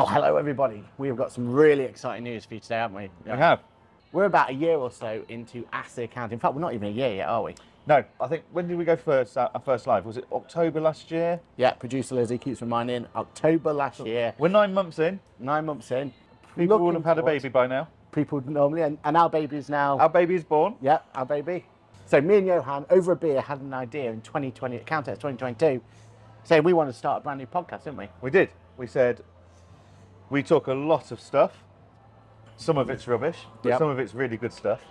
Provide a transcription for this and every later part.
Well, hello everybody. We've got some really exciting news for you today, haven't we? We have. We're about a year or so into ASSE accounting. In fact, we're not even a year yet, are we? No, I think, when did we go first, our first live? Was it October last year? Yeah, producer Lizzie keeps reminding, October last year. We're 9 months in. 9 months in. People would have had a baby by now. People normally, and our baby is now... Our baby is born. Yeah, our baby. So me and Johann, over a beer, had an idea in 2020, Accountex 2022, saying we wanted to start a brand new podcast, didn't we? We did. We said, we talk a lot of stuff. Some of it's rubbish, but some of it's really good stuff.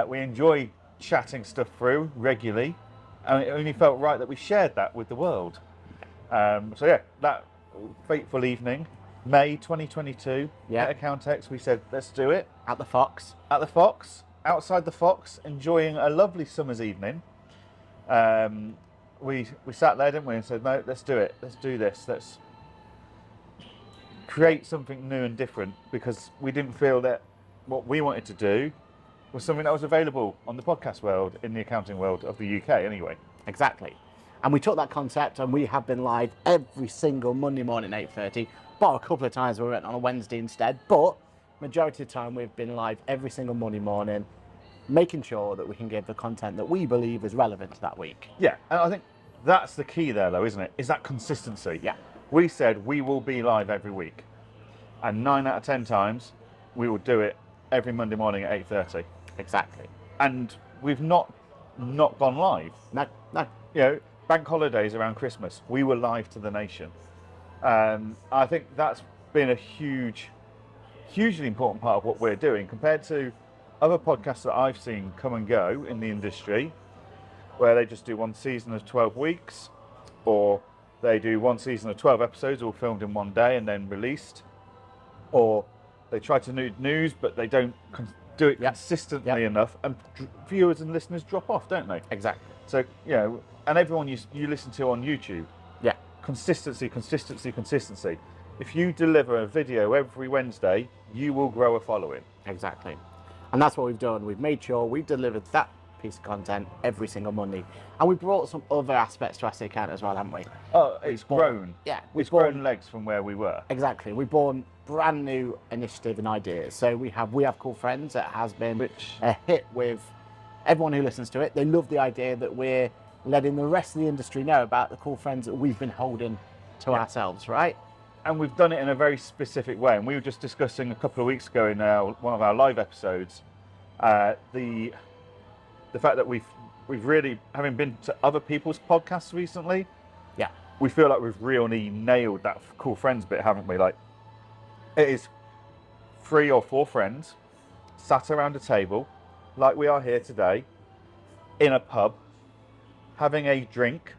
We enjoy chatting stuff through regularly, and it only felt right that we shared that with the world. So yeah, that fateful evening, May 2022, at Accountex, we said, let's do it. At the Fox. At the Fox, outside the Fox, enjoying a lovely summer's evening. We sat there, didn't we, and said, no, let's do it. Let's do this. Let's create something new and different, because we didn't feel that what we wanted to do was something that was available on the podcast world, in the accounting world of the UK anyway. Exactly. And we took that concept and we have been live every single Monday morning at 8:30, but a couple of times we went on a Wednesday instead, but majority of the time we've been live every single Monday morning, making sure that we can give the content that we believe is relevant to that week. Yeah, and I think that's the key there though, isn't it? Is that consistency. Yeah. We said we will be live every week, and 9 out of 10 times we will do it every Monday morning at 8:30. Exactly. And we've not gone live. No. You know, bank holidays around Christmas, we were live to the nation. I think that's been a hugely important part of what we're doing compared to other podcasts that I've seen come and go in the industry, where they just do one season of 12 weeks, or they do one season of 12 episodes all filmed in one day and then released, or they try to do news but they don't do it consistently enough, and viewers and listeners drop off, don't they? Exactly. So, you know, and everyone you listen to on YouTube, consistency. If you deliver a video every Wednesday, you will grow a following. Exactly. And that's what we've done. We've made sure we've delivered that piece of content every single Monday. And we brought some other aspects to ASSE account as well, haven't we? Oh, it's grown. Yeah. It's grown legs from where we were. Exactly. We've born brand new initiative and ideas. So we have Cool Friends that has been a hit with everyone who listens to it. They love the idea that we're letting the rest of the industry know about the cool friends that we've been holding to ourselves, right? And we've done it in a very specific way. And we were just discussing a couple of weeks ago in one of our live episodes, the fact that we've really, having been to other people's podcasts recently, we feel like we've really nailed that cool friends bit, haven't we? Like, it is 3 or 4 friends sat around a table, like we are here today, in a pub, having a drink,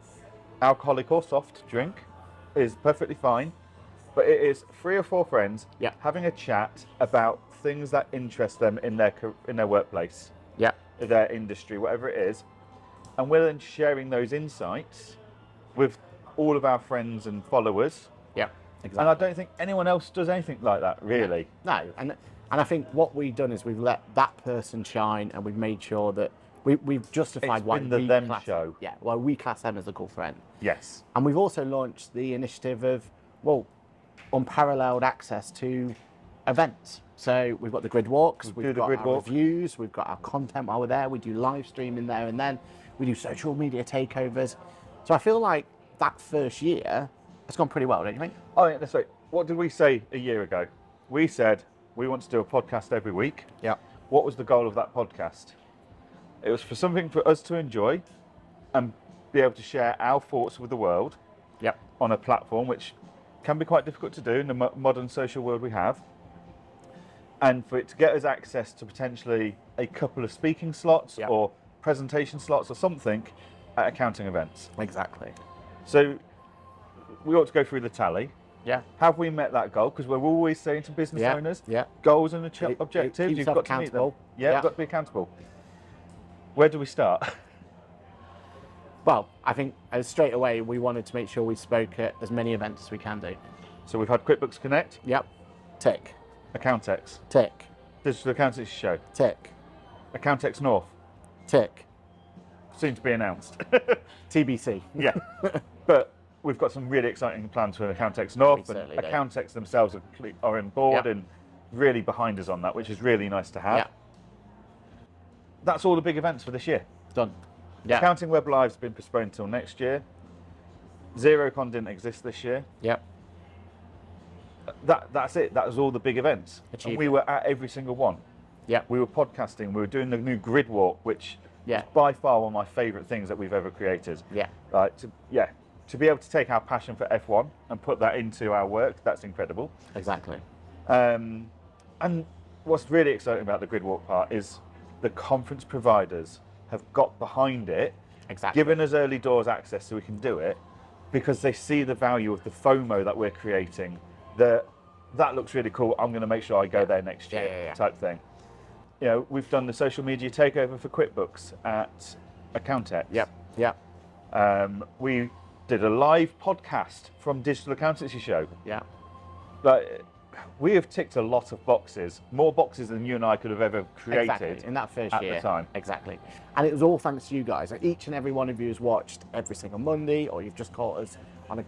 alcoholic or soft drink, is perfectly fine. But it is 3 or 4 friends having a chat about things that interest them in their workplace, their industry, whatever it is, and we're then sharing those insights with all of our friends and followers. Yeah, exactly. And I don't think anyone else does anything like that, really. No, and I think what we've done is we've let that person shine, and we've made sure that we've justified why we class show. Yeah, well, we class them as a cool friend. Yes. And we've also launched the initiative of, unparalleled access to events. So we've got the grid walks, we've got our reviews, we've got our content while we're there, we do live streaming there and then, we do social media takeovers. So I feel like that first year has gone pretty well, don't you think? Oh, yeah, that's right. What did we say a year ago? We said we want to do a podcast every week. Yeah. What was the goal of that podcast? It was for something for us to enjoy and be able to share our thoughts with the world on a platform, which can be quite difficult to do in the modern social world we have. And for it to get us access to potentially a couple of speaking slots or presentation slots or something at accounting events. Exactly. So we ought to go through the tally. Yeah. Have we met that goal? Because we're always saying to business owners, goals and objectives, you've got to meet them. Yeah, you've got to be accountable. Where do we start? Well, I think straight away we wanted to make sure we spoke at as many events as we can do. So we've had QuickBooks Connect. Yep. Tick. Accountex. Tick. Digital Accountancy Show. Tick. Accountex North. Tick. Soon to be announced. TBC. Yeah. But we've got some really exciting plans for Accountex North, and Accountex themselves are on board and really behind us on that, which is really nice to have. Yeah. That's all the big events for this year. Done. Yeah. Accounting Web Live's been postponed until next year. ZeroCon didn't exist this year. Yep. That's it. That was all the big events. And we were at every single one. Yeah. We were podcasting. We were doing the new grid walk, which is by far one of my favourite things that we've ever created. Yeah. To be able to take our passion for F1 and put that into our work, that's incredible. Exactly. And what's really exciting about the grid walk part is the conference providers have got behind it, given us early doors access so we can do it, because they see the value of the FOMO that we're creating. That looks really cool. I'm going to make sure I go there next year, type thing. You know, we've done the social media takeover for QuickBooks at Accountex. Yep. We did a live podcast from Digital Accountancy Show. Yeah. But we have ticked a lot of boxes, more boxes than you and I could have ever created in that first at year. The time. Exactly. And it was all thanks to you guys. Like, each and every one of you has watched every single Monday, or you've just caught us on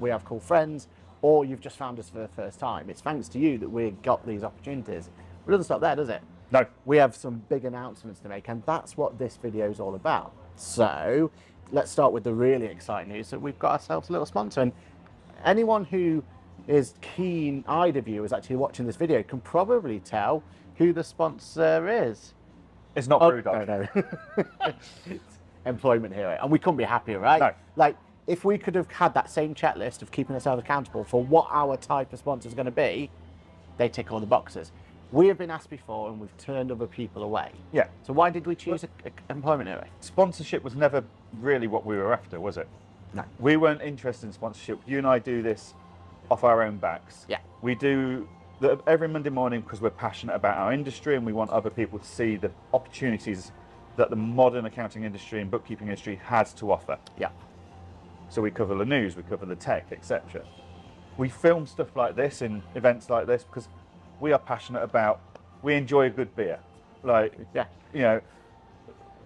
We Have Cool Friends, or you've just found us for the first time. It's thanks to you that we got these opportunities. It doesn't stop there, does it? No. We have some big announcements to make, and that's what this video is all about. So let's start with the really exciting news that we've got ourselves a little sponsor. And anyone who is keen-eyed of you is actually watching this video can probably tell who the sponsor is. It's not BrewDog. No. It's Employment Hero. And we couldn't be happier, right? No. Like, if we could have had that same checklist of keeping ourselves accountable for what our type of sponsor is going to be, they tick all the boxes. We have been asked before and we've turned other people away. Yeah. So why did we choose Employment Hero? Sponsorship was never really what we were after, was it? No. We weren't interested in sponsorship. You and I do this off our own backs. Yeah. We do every Monday morning because we're passionate about our industry and we want other people to see the opportunities that the modern accounting industry and bookkeeping industry has to offer. Yeah. So we cover the news, we cover the tech, etc. We film stuff like this in events like this because we are passionate about, we enjoy a good beer. Like, you know,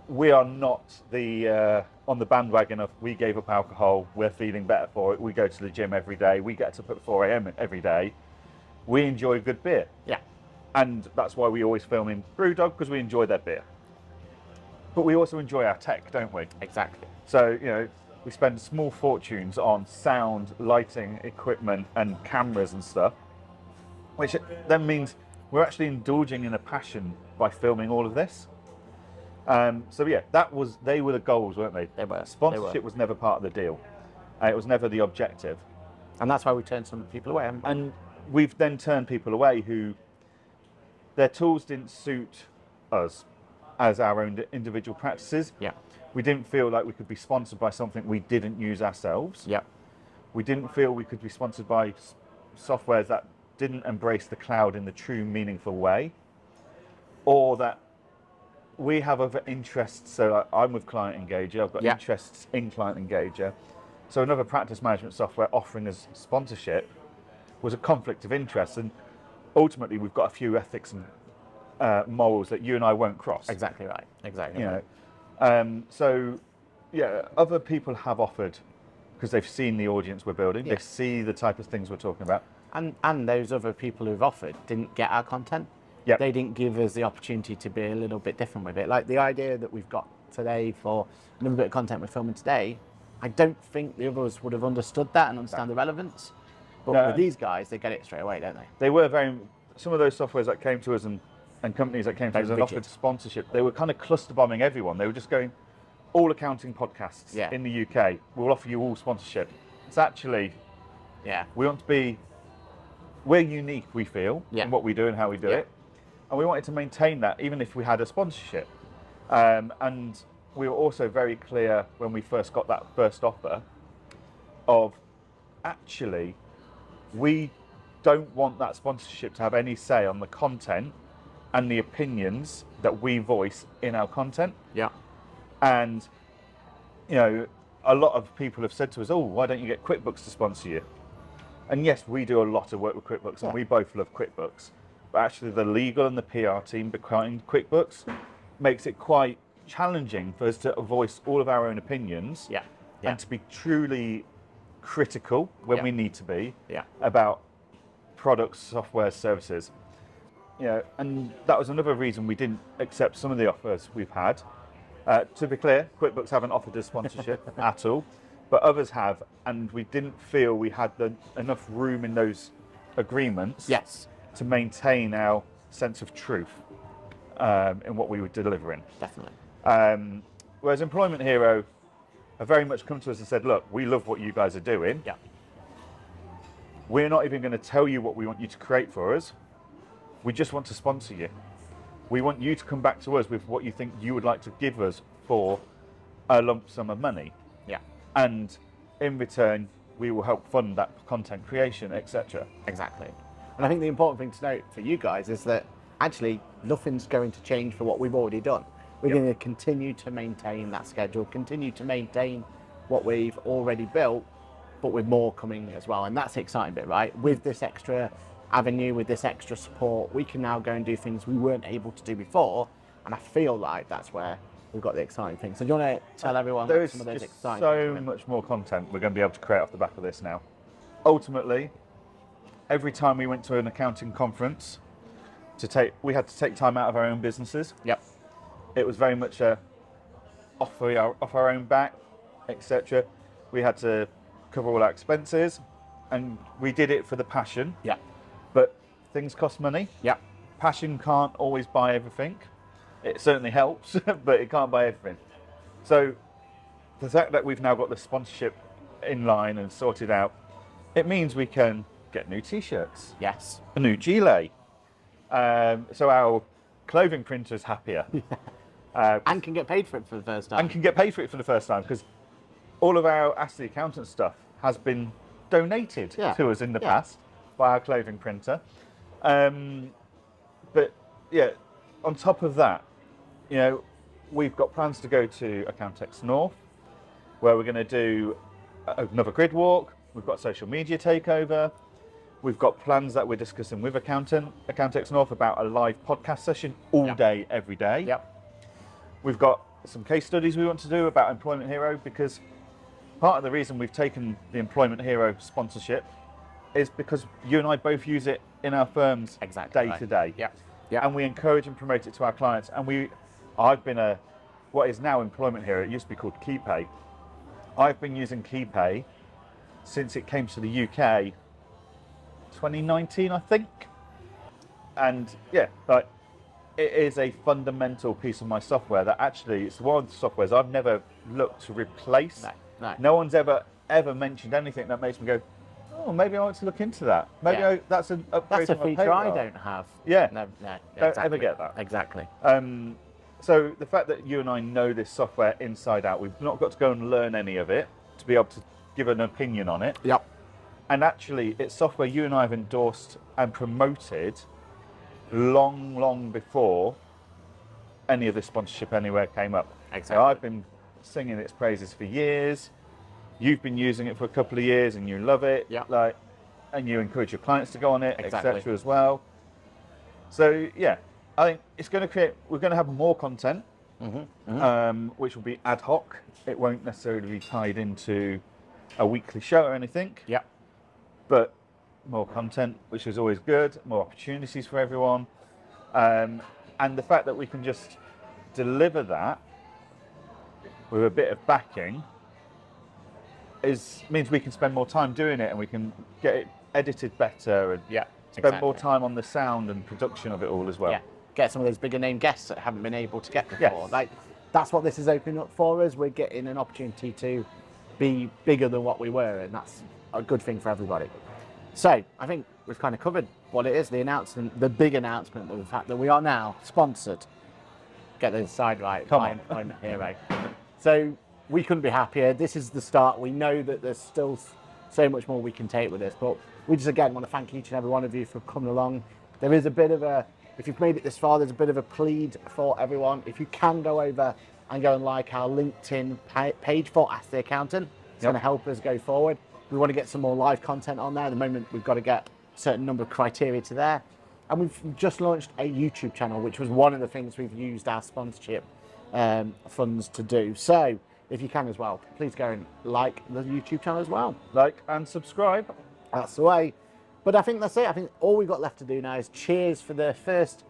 we are not the on the bandwagon of we gave up alcohol, we're feeling better for it, we go to the gym every day, we get up at 4 a.m. every day. We enjoy good beer. Yeah. And that's why we always film in BrewDog, because we enjoy their beer. But we also enjoy our tech, don't we? Exactly. So, you know, we spend small fortunes on sound, lighting, equipment, and cameras and stuff, which then means we're actually indulging in a passion by filming all of this. So yeah, they were the goals, weren't they? They were. Sponsorship was never part of the deal. It was never the objective. And that's why we turned some people away. And we've then turned people away who, their tools didn't suit us as our own individual practices. Yeah. We didn't feel like we could be sponsored by something we didn't use ourselves. Yeah. We didn't feel we could be sponsored by softwares that didn't embrace the cloud in the true meaningful way, or that we have other interests. So like, I'm with Client Engager, I've got interests in Client Engager. So another practice management software offering us sponsorship was a conflict of interest, and ultimately we've got a few ethics and morals that you and I won't cross. Exactly right. Exactly. You know, so yeah, other people have offered because they've seen the audience we're building, they see the type of things we're talking about. And those other people who've offered didn't get our content. Yep. They didn't give us the opportunity to be a little bit different with it. Like the idea that we've got today for another bit of content we're filming today, I don't think the others would have understood that and understand the relevance. But with these guys, they get it straight away, don't they? They were some of those softwares that came to us and companies that came to us and offered sponsorship, they were kind of cluster bombing everyone. They were just going, all accounting podcasts in the UK, we'll offer you all sponsorship. It's actually, we want to be, we're unique, we feel, in what we do and how we do it. And we wanted to maintain that even if we had a sponsorship. And we were also very clear when we first got that first offer of actually, we don't want that sponsorship to have any say on the content and the opinions that we voice in our content. Yeah. And, you know, a lot of people have said to us, oh, why don't you get QuickBooks to sponsor you? And yes, we do a lot of work with QuickBooks and we both love QuickBooks. But actually the legal and the PR team behind QuickBooks makes it quite challenging for us to voice all of our own opinions and to be truly critical when we need to be Yeah. about products, software, services. You know, and that was another reason we didn't accept some of the offers we've had. To be clear, QuickBooks haven't offered us sponsorship at all, but others have, and we didn't feel we had enough room in those agreements to maintain our sense of truth in what we were delivering. Definitely. Whereas Employment Hero have very much come to us and said, look, we love what you guys are doing. Yeah. We're not even going to tell you what we want you to create for us. We just want to sponsor you. We want you to come back to us with what you think you would like to give us for a lump sum of money. Yeah. And in return, we will help fund that content creation, etc. Exactly. And I think the important thing to note for you guys is that actually nothing's going to change for what we've already done. We're going to continue to maintain that schedule, continue to maintain what we've already built, but with more coming as well. And that's the exciting bit, right? With this extra avenue, with this extra support, we can now go and do things we weren't able to do before. And I feel like that's where we've got the exciting thing. So do you want to tell everyone there is some of those just exciting so much more content we're going to be able to create off the back of this now. Ultimately, every time we went to an accounting conference, we had to take time out of our own businesses. Yep. It was very much off our own back, etc. We had to cover all our expenses, and we did it for the passion. Yeah. But things cost money. Yeah. Passion can't always buy everything. It certainly helps, but it can't buy everything. So the fact that we've now got the sponsorship in line and sorted out, it means we can get new t-shirts. Yes. A new gilet. So our clothing printer's happier. And can get paid for it for the first time. And can get paid for it for the first time, because all of our Ask the Accountant stuff has been donated to us in the past by our clothing printer. But yeah, on top of that, you know, we've got plans to go to Accountex North, where we're going to do another grid walk. We've got a social media takeover. We've got plans that we're discussing with Accountex North about a live podcast session all day, every day. Yep. We've got some case studies we want to do about Employment Hero, because part of the reason we've taken the Employment Hero sponsorship is because you and I both use it in our firms day to day. Yeah. And we encourage and promote it to our clients. And I've been what is now Employment Hero, it used to be called KeyPay. I've been using KeyPay since it came to the UK 2019, I think. And yeah, like, it is a fundamental piece of my software that actually, it's one of the softwares I've never looked to replace. No one's ever mentioned anything that makes me go, oh, maybe I want to look into that. Maybe that's an upgrade. That's a feature I don't have. Yeah. No, don't ever get that. Exactly. So the fact that you and I know this software inside out, we've not got to go and learn any of it to be able to give an opinion on it. Yep. And actually, it's software you and I have endorsed and promoted long before any of this sponsorship anywhere came up. Exactly. So I've been singing its praises for years. You've been using it for a couple of years and you love it. Yeah. And you encourage your clients to go on it, Exactly. etc. as well. So yeah, I think it's going to we're going to have more content, which will be ad hoc. It won't necessarily be tied into a weekly show or anything. Yeah. But more content, which is always good, more opportunities for everyone. And the fact that we can just deliver that with a bit of backing means we can spend more time doing it, and we can get it edited better, and spend more time on the sound and production of it all as well. Yeah. Get some of those bigger name guests that haven't been able to get before. Yes. Like, that's what this is opening up for us. We're getting an opportunity to be bigger than what we were, and that's a good thing for everybody. So I think we've kind of covered what it is, the announcement, the big announcement of the fact that we are now sponsored. Get the side right by Employment Hero. So we couldn't be happier. This is the start. We know that there's still so much more we can take with this, but we just again want to thank each and every one of you for coming along. There is a bit of if you've made it this far, there's a bit of a plead for everyone. If you can go over and go and like our LinkedIn page for Ask the Accountant, it's going to help us go forward. We want to get some more live content on there. At the moment, we've got to get a certain number of criteria to there. And we've just launched a YouTube channel, which was one of the things we've used our sponsorship funds to do. So if you can as well, please go and like the YouTube channel as well. Like and subscribe. That's the way. But I think that's it. I think all we've got left to do now is cheers for the first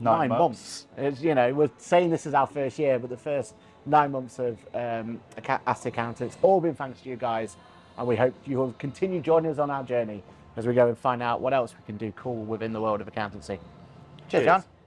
9 months. It's, you know, we're saying this is our first year, but the first 9 months of Ask the Accountant, it's all been thanks to you guys. And we hope you will continue joining us on our journey as we go and find out what else we can do cool within the world of accountancy. Cheers, John.